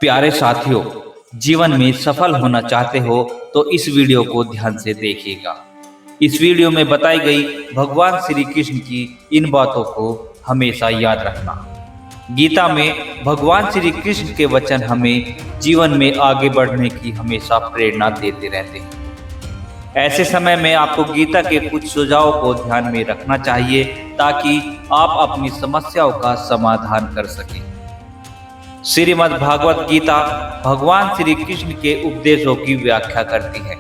प्यारे साथियों, जीवन में सफल होना चाहते हो तो इस वीडियो को ध्यान से देखिएगा। इस वीडियो में बताई गई भगवान श्री कृष्ण की इन बातों को हमेशा याद रखना। गीता में भगवान श्री कृष्ण के वचन हमें जीवन में आगे बढ़ने की हमेशा प्रेरणा देते रहते हैं। ऐसे समय में आपको गीता के कुछ सुझावों को ध्यान में रखना चाहिए ताकि आप अपनी समस्याओं का समाधान कर सकें। श्रीमद् भागवत गीता भगवान श्री कृष्ण के उपदेशों की व्याख्या करती है।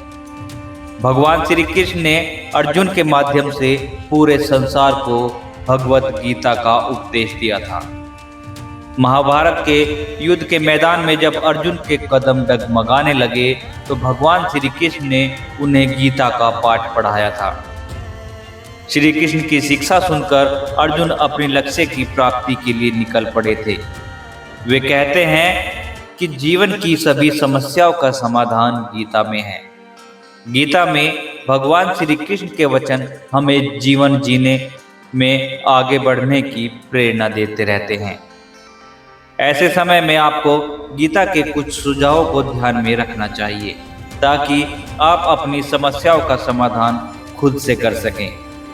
भगवान श्री कृष्ण ने अर्जुन के माध्यम से पूरे संसार को भगवत गीता का उपदेश दिया था। महाभारत के युद्ध के मैदान में जब अर्जुन के कदम डगमगाने लगे तो भगवान श्री कृष्ण ने उन्हें गीता का पाठ पढ़ाया था। श्री कृष्ण की शिक्षा सुनकर अर्जुन अपने लक्ष्य की प्राप्ति के लिए निकल पड़े थे। वे कहते हैं कि जीवन की सभी समस्याओं का समाधान गीता में है। गीता में भगवान श्री कृष्ण के वचन हमें जीवन जीने में आगे बढ़ने की प्रेरणा देते रहते हैं। ऐसे समय में आपको गीता के कुछ सुझावों को ध्यान में रखना चाहिए ताकि आप अपनी समस्याओं का समाधान खुद से कर सकें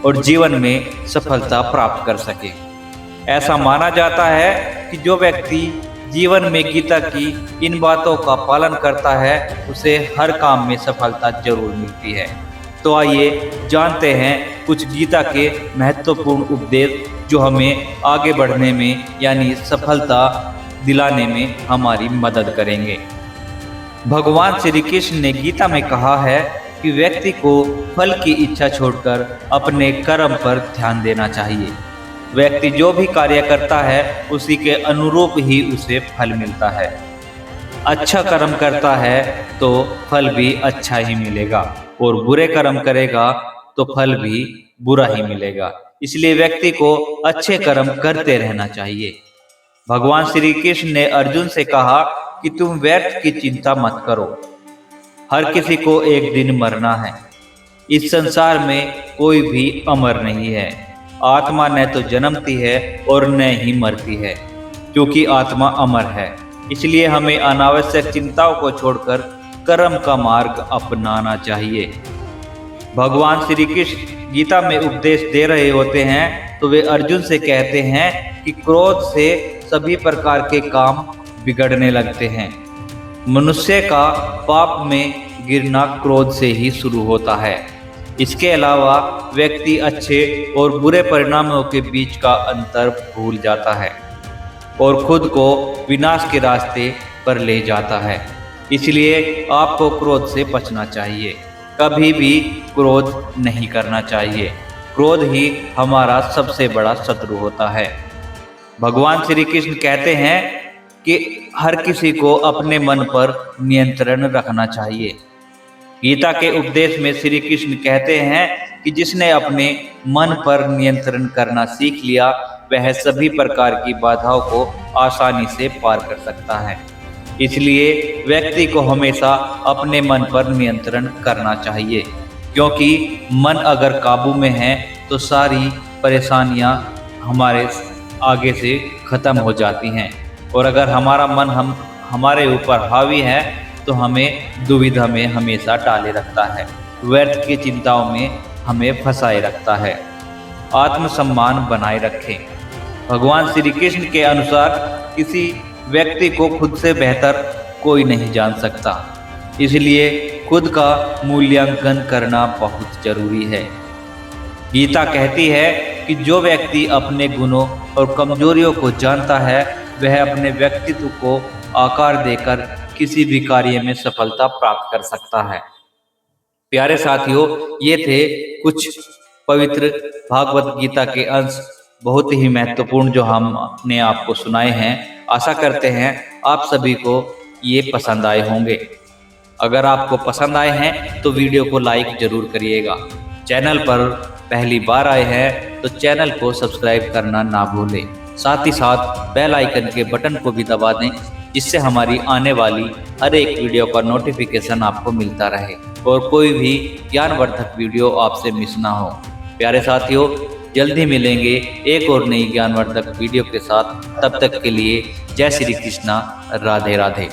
और जीवन में सफलता प्राप्त कर सकें। ऐसा माना जाता है कि जो व्यक्ति जीवन में गीता की इन बातों का पालन करता है उसे हर काम में सफलता जरूर मिलती है। तो आइए जानते हैं कुछ गीता के महत्वपूर्ण उपदेश जो हमें आगे बढ़ने में यानी सफलता दिलाने में हमारी मदद करेंगे। भगवान श्री कृष्ण ने गीता में कहा है कि व्यक्ति को फल की इच्छा छोड़कर अपने कर्म पर ध्यान देना चाहिए। व्यक्ति जो भी कार्य करता है उसी के अनुरूप ही उसे फल मिलता है। अच्छा कर्म करता है तो फल भी अच्छा ही मिलेगा और बुरे कर्म करेगा तो फल भी बुरा ही मिलेगा। इसलिए व्यक्ति को अच्छे कर्म करते रहना चाहिए। भगवान श्री कृष्ण ने अर्जुन से कहा कि तुम व्यर्थ की चिंता मत करो। हर किसी को एक दिन मरना है। इस संसार में कोई भी अमर नहीं है। आत्मा न तो जन्मती है और न ही मरती है, क्योंकि आत्मा अमर है। इसलिए हमें अनावश्यक चिंताओं को छोड़कर कर्म का मार्ग अपनाना चाहिए। भगवान श्री कृष्ण गीता में उपदेश दे रहे होते हैं तो वे अर्जुन से कहते हैं कि क्रोध से सभी प्रकार के काम बिगड़ने लगते हैं। मनुष्य का पाप में गिरना क्रोध से ही शुरू होता है। इसके अलावा व्यक्ति अच्छे और बुरे परिणामों के बीच का अंतर भूल जाता है और खुद को विनाश के रास्ते पर ले जाता है। इसलिए आपको क्रोध से बचना चाहिए। कभी भी क्रोध नहीं करना चाहिए। क्रोध ही हमारा सबसे बड़ा शत्रु होता है। भगवान श्री कृष्ण कहते हैं कि हर किसी को अपने मन पर नियंत्रण रखना चाहिए। गीता के उपदेश में श्री कृष्ण कहते हैं कि जिसने अपने मन पर नियंत्रण करना सीख लिया वह सभी प्रकार की बाधाओं को आसानी से पार कर सकता है। इसलिए व्यक्ति को हमेशा अपने मन पर नियंत्रण करना चाहिए, क्योंकि मन अगर काबू में है तो सारी परेशानियां हमारे आगे से खत्म हो जाती हैं और अगर हमारा मन हमारे ऊपर हावी है तो हमें दुविधा में हमेशा डाले रखता है, व्यर्थ की चिंताओं में हमें फंसाए रखता है। आत्मसम्मान बनाए रखें। भगवान श्री कृष्ण के अनुसार किसी व्यक्ति को खुद से बेहतर कोई नहीं जान सकता। इसलिए खुद का मूल्यांकन करना बहुत जरूरी है। गीता कहती है कि जो व्यक्ति अपने गुणों और कमजोरियों को जानता है वह अपने व्यक्तित्व को आकार देकर किसी भी कार्य में सफलता प्राप्त कर सकता है। प्यारे साथियों, ये थे कुछ पवित्र भागवत गीता के अंश, बहुत ही महत्वपूर्ण जो हमने आपको सुनाए हैं। आशा करते हैं आप सभी को ये पसंद आए होंगे। अगर आपको पसंद आए हैं तो वीडियो को लाइक जरूर करिएगा। चैनल पर पहली बार आए हैं तो चैनल को सब्सक्राइब करना ना भूलें। साथ ही साथ बेल आइकन के बटन को भी दबा दें, जिससे हमारी आने वाली हर एक वीडियो का नोटिफिकेशन आपको मिलता रहे और कोई भी ज्ञानवर्धक वीडियो आपसे मिस ना हो। प्यारे साथियों, जल्दी मिलेंगे एक और नई ज्ञानवर्धक वीडियो के साथ। तब तक के लिए जय श्री कृष्णा, राधे राधे।